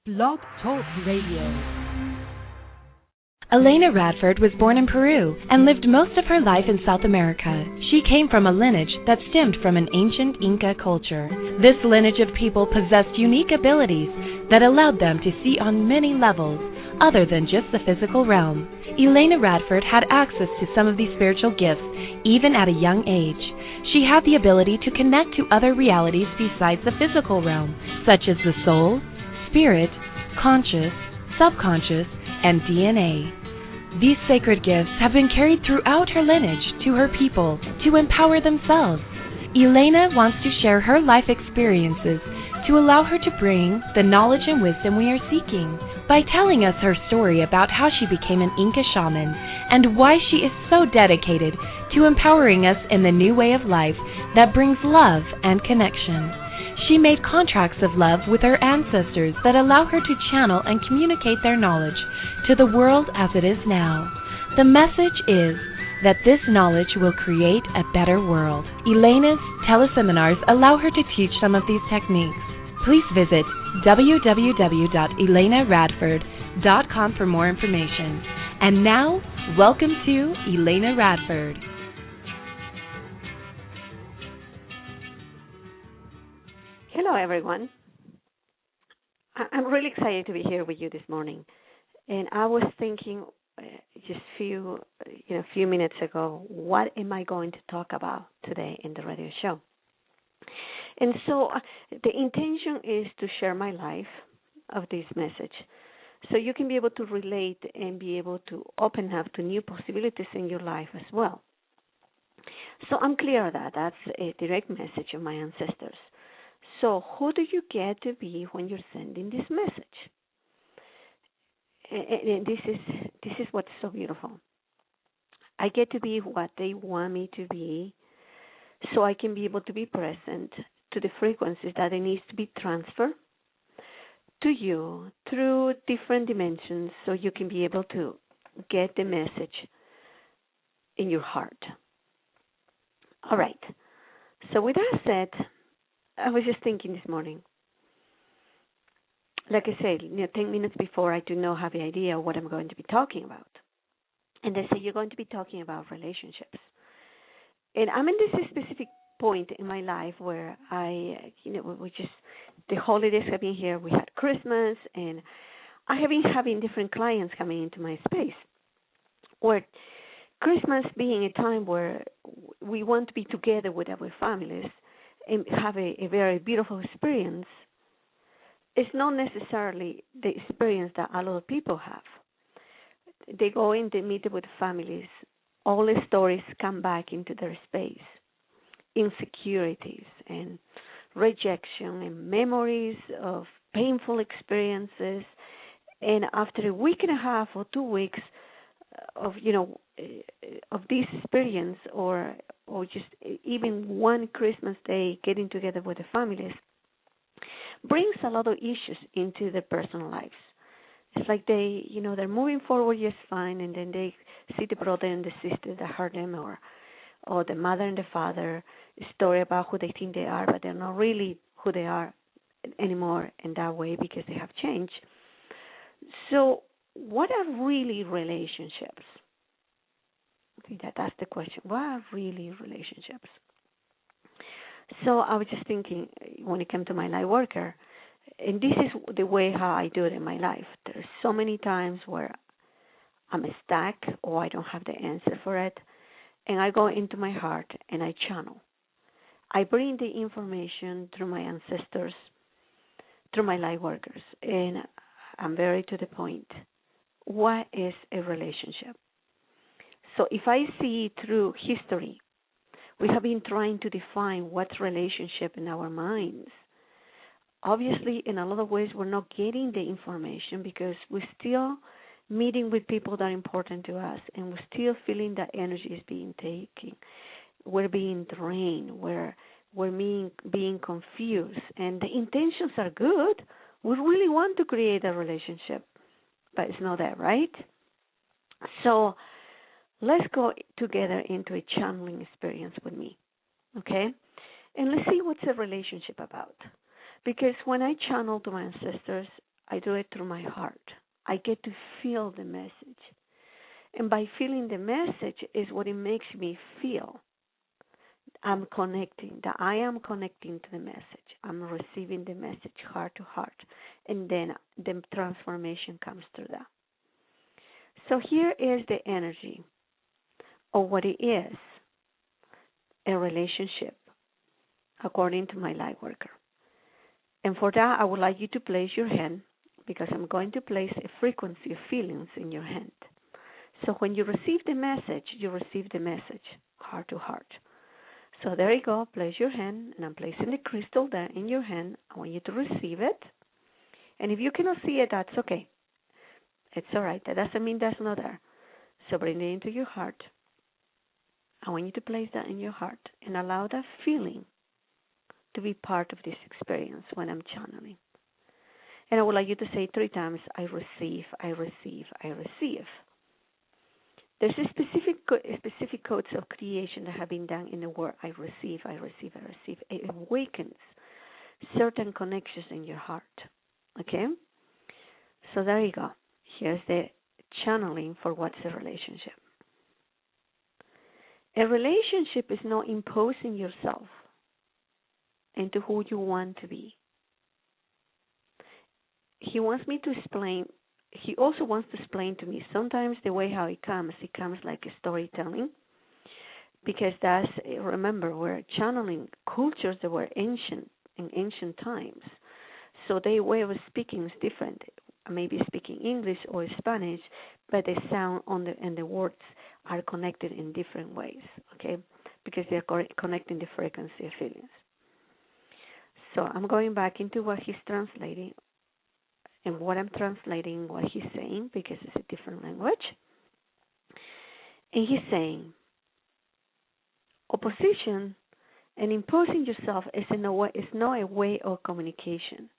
Blog Talk Radio. Elena Radford was born in Peru and lived most of her life in South America. She came from a lineage that stemmed from an ancient Inca culture. This lineage of people possessed unique abilities that allowed them to see on many levels other than just the physical realm. Elena Radford had access to some of these spiritual gifts even at a young age. She had the ability to connect to other realities besides the physical realm, such as the soul, spirit, conscious, subconscious, and DNA. These sacred gifts have been carried throughout her lineage to her people to empower themselves. Elena wants to share her life experiences to allow her to bring the knowledge and wisdom we are seeking by telling us her story about how she became an Inca shaman and why she is so dedicated to empowering us in the new way of life that brings love and connection. She made contracts of love with her ancestors that allow her to channel and communicate their knowledge to the world as it is now. The message is that this knowledge will create a better world. Elena's teleseminars allow her to teach some of these techniques. Please visit www.elenaradford.com for more information. And now, welcome to Elena Radford. Hello, everyone. I'm really excited to be here with you this morning. And I was thinking just few minutes ago, what am I going to talk about today in the radio show? And so the intention is to share my life of this message so you can be able to relate and be able to open up to new possibilities in your life as well. So I'm clear that that's a direct message of my ancestors. So who do you get to be when you're sending this message? And this is what's so beautiful. I get to be what they want me to be so I can be able to be present to the frequencies that it needs to be transferred to you through different dimensions so you can be able to get the message in your heart. All right. So with that said, I was just thinking this morning, like I said, 10 minutes before, I do not have the idea of what I'm going to be talking about. And they say, you're going to be talking about relationships. And I'm in this specific point in my life where the holidays have been here. We had Christmas, and I have been having different clients coming into my space, where Christmas being a time where we want to be together with our families and have a very beautiful experience, it's not necessarily the experience that a lot of people have. They go in, they meet with families, all the stories come back into their space, insecurities and rejection and memories of painful experiences, and after a week and a half or 2 weeks of this experience, or just even one Christmas day getting together with the families, brings a lot of issues into their personal lives. It's like they're moving forward just fine, and then they see the brother and the sister that hurt them, or the mother and the father, a story about who they think they are, but they're not really who they are anymore in that way because they have changed. So what are really relationships? I think that's the question. What are really relationships? So I was just thinking, when it came to my light worker, and this is the way how I do it in my life. There's so many times where I'm stuck or I don't have the answer for it, and I go into my heart and I channel. I bring the information through my ancestors, through my light workers, and I'm very to the point. What is a relationship? So if I see through history, we have been trying to define what's relationship in our minds. Obviously, in a lot of ways, we're not getting the information because we're still meeting with people that are important to us, and we're still feeling that energy is being taken. We're being drained. We're being confused, and the intentions are good. We really want to create a relationship, but it's not there, right? So let's go together into a channeling experience with me, okay? And let's see what's a relationship about. Because when I channel to my ancestors, I do it through my heart. I get to feel the message. And by feeling the message is what it makes me feel. I'm connecting, that I am connecting to the message. I'm receiving the message heart to heart. And then the transformation comes through that. So here is the energy of what it is, a relationship, according to my light worker. And for that, I would like you to place your hand, because I'm going to place a frequency of feelings in your hand. So when you receive the message, you receive the message heart to heart. So there you go. Place your hand, and I'm placing the crystal there in your hand. I want you to receive it. And if you cannot see it, that's okay. It's all right. That doesn't mean that's not there. So bring it into your heart. I want you to place that in your heart and allow that feeling to be part of this experience when I'm channeling. And I would like you to say 3 times, I receive, I receive, I receive. There's a specific codes of creation that have been done in the word I receive, I receive, I receive. It awakens certain connections in your heart. Okay? So there you go. Here's the channeling for what's a relationship. A relationship is not imposing yourself into who you want to be. He wants me to explain. He also wants to explain to me sometimes the way how it comes like a storytelling, because that's, remember, we're channeling cultures that were ancient in ancient times, so their way of speaking is different. Maybe speaking English or Spanish, but the sound and the words are connected in different ways, okay? Because they're connecting the frequency of feelings. So I'm going back into what he's translating. And what I'm translating, what he's saying, because it's a different language. And he's saying, opposition and imposing yourself is not a way of communication.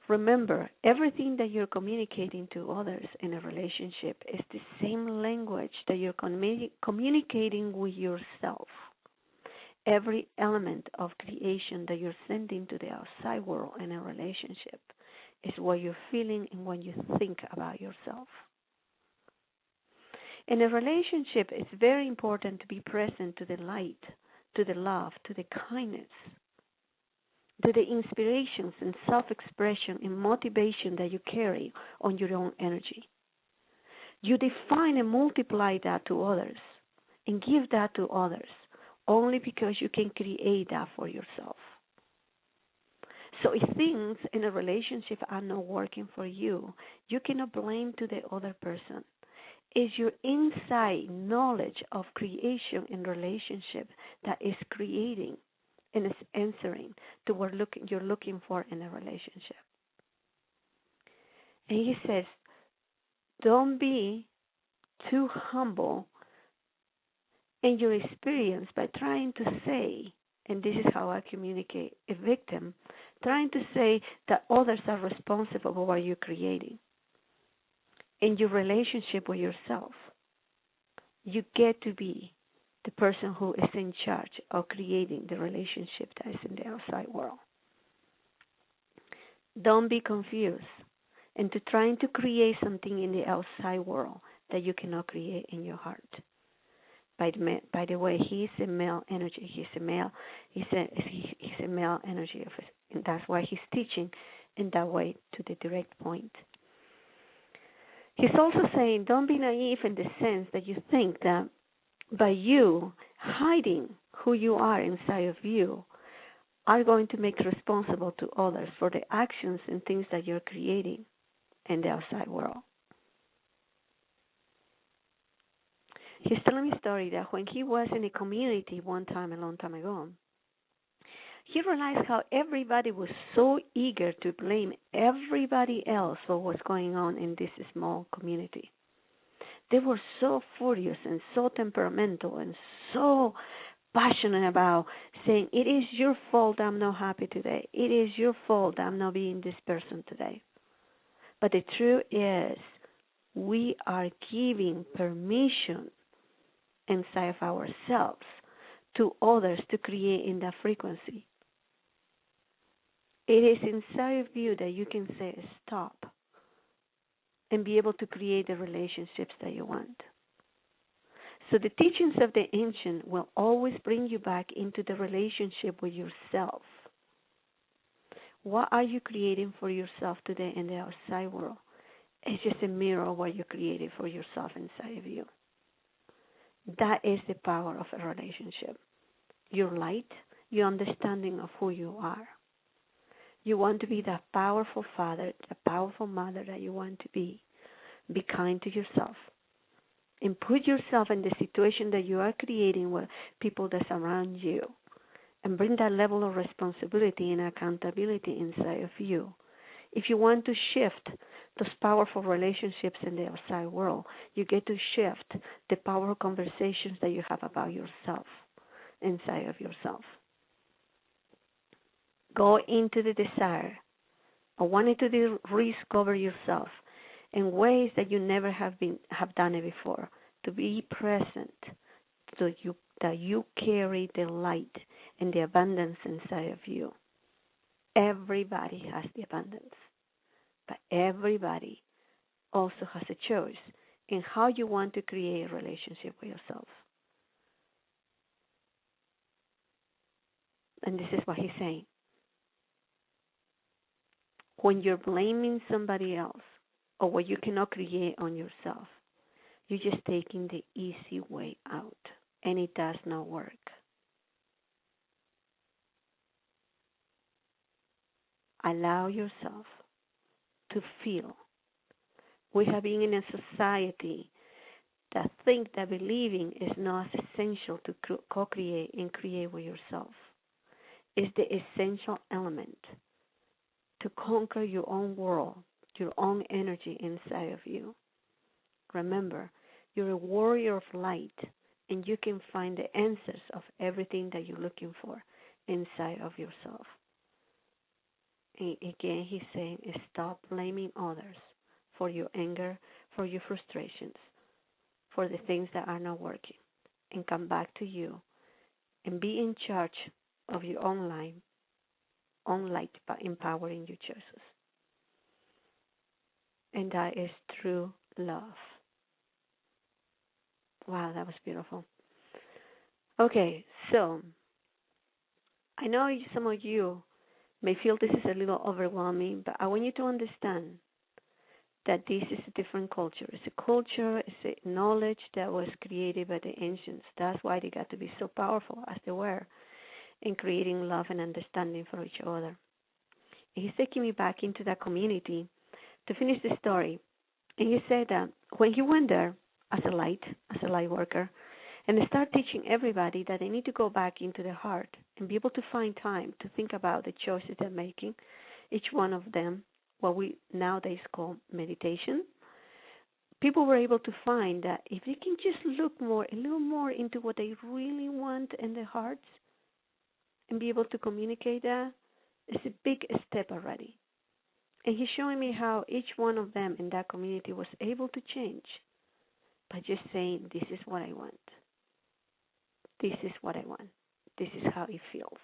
Remember, everything that you're communicating to others in a relationship is the same language that you're communicating with yourself. Every element of creation that you're sending to the outside world in a relationship is what you're feeling and what you think about yourself. In a relationship, it's very important to be present to the light, to the love, to the kindness, to the inspirations and self-expression and motivation that you carry on your own energy. You define and multiply that to others and give that to others only because you can create that for yourself. So if things in a relationship are not working for you, you cannot blame to the other person. It's your inside knowledge of creation and relationship that is creating and is answering to what you're looking for in a relationship. And he says, don't be too humble in your experience by trying to say, and this is how I communicate, a victim, trying to say that others are responsible for what you're creating. In your relationship with yourself, you get to be the person who is in charge of creating the relationship that is in the outside world. Don't be confused into trying to create something in the outside world that you cannot create in your heart. By the way, he's a male energy. He's a male energy of it, and that's why he's teaching in that way to the direct point. He's also saying, don't be naive in the sense that you think that by you hiding who you are inside of you are going to make responsible to others for the actions and things that you're creating in the outside world. He's telling me a story that when he was in a community one time, a long time ago, he realized how everybody was so eager to blame everybody else for what's going on in this small community. They were so furious and so temperamental and so passionate about saying, it is your fault I'm not happy today. It is your fault I'm not being this person today. But the truth is, we are giving permission inside of ourselves to others to create in that frequency. It is inside of you that you can say stop and be able to create the relationships that you want. So the teachings of the ancient will always bring you back into the relationship with yourself. What are you creating for yourself today in the outside world? It's just a mirror of what you created for yourself inside of you. That is the power of a relationship. Your light, your understanding of who you are. You want to be that powerful father, the powerful mother that you want to be. Be kind to yourself. And put yourself in the situation that you are creating with people that surround you. And bring that level of responsibility and accountability inside of you. If you want to shift those powerful relationships in the outside world, you get to shift the powerful conversations that you have about yourself, inside of yourself. Go into the desire of wanting to rediscover yourself in ways that you never have done it before. To be present, so that you carry the light and the abundance inside of you. Everybody has the abundance, but everybody also has a choice in how you want to create a relationship with yourself. And this is what he's saying. When you're blaming somebody else or what you cannot create on yourself, you're just taking the easy way out, and it does not work. Allow yourself to feel. We have been in a society that think that believing is not essential to co-create and create with yourself. It's the essential element to conquer your own world, your own energy inside of you. Remember, you're a warrior of light, and you can find the answers of everything that you're looking for inside of yourself. And again, he's saying, stop blaming others for your anger, for your frustrations, for the things that are not working, and come back to you and be in charge of your own light by empowering your choices. And that is true love. Wow, that was beautiful. Okay, so I know some of you may feel this is a little overwhelming, but I want you to understand that this is a different culture. It's a culture, it's a knowledge that was created by the ancients. That's why they got to be so powerful as they were in creating love and understanding for each other. And he's taking me back into that community to finish the story. And he said that when he went there as a light worker, and start teaching everybody that they need to go back into their heart and be able to find time to think about the choices they're making, each one of them, what we nowadays call meditation. People were able to find that if they can just look a little more into what they really want in their hearts and be able to communicate that, it's a big step already. And he's showing me how each one of them in that community was able to change by just saying, this is what I want. This is what I want. This is how it feels.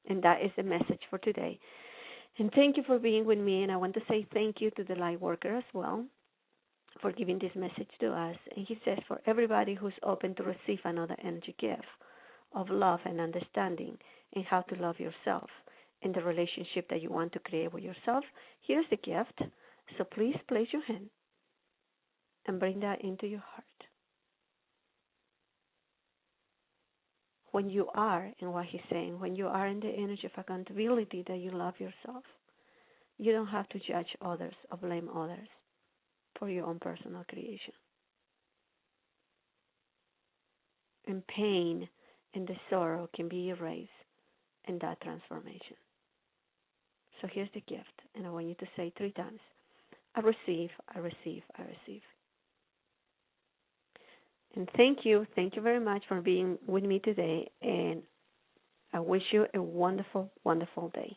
And that is the message for today. And thank you for being with me. And I want to say thank you to the light worker as well for giving this message to us. And he says, for everybody who's open to receive another energy gift of love and understanding and how to love yourself in the relationship that you want to create with yourself, here's the gift. So please place your hand and bring that into your heart. When you are, in what he's saying, when you are in the energy of accountability that you love yourself, you don't have to judge others or blame others for your own personal creation. And pain and the sorrow can be erased in that transformation. So here's the gift, and I want you to say 3 times, I receive, I receive, I receive. And thank you very much for being with me today, and I wish you a wonderful, wonderful day.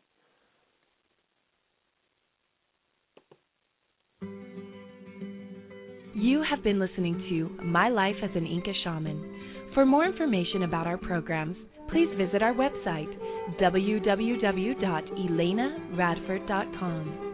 You have been listening to My Life as an Inca Shaman. For more information about our programs, please visit our website, www.elenaradford.com.